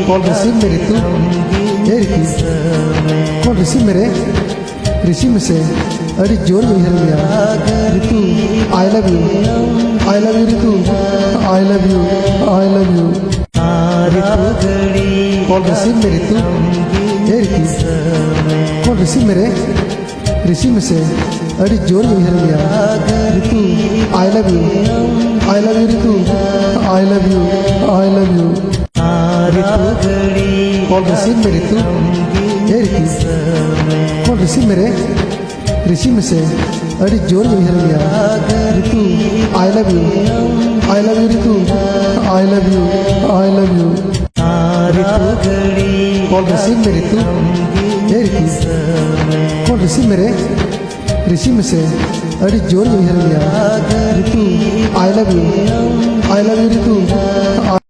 call receive मेरे तू ये ऋतु कॉल रिसीव मेरे ऋषि में से अरे जोर में हिल गया Ritu I love you Ritu I love you call receive मेरे तू ये ऋतु कॉल रिसीव मेरे ऋषि में से अरे जोर में हिल गया Ritu I love you Ritu I love you call receive मेरे तू ये ऋतु कॉल रिसीव मेरे ऋषि में से अरे जोर में हिल गया Ritu I love you Ritu I love you call receive मेरे तू ये ऋतु कॉल रिसीव मेरे ऋषि में से अरे जोर में हिल गया Ritu I love you Ritu